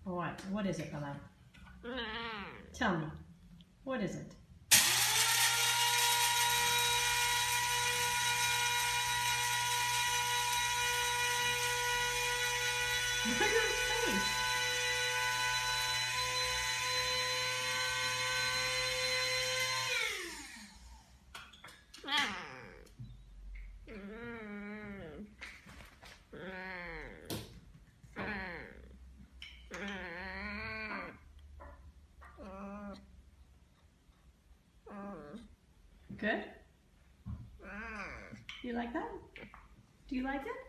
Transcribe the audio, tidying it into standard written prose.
What? What is it, Bella? Tell me. What is it? Look at your face. Good? You like that? Do you like it?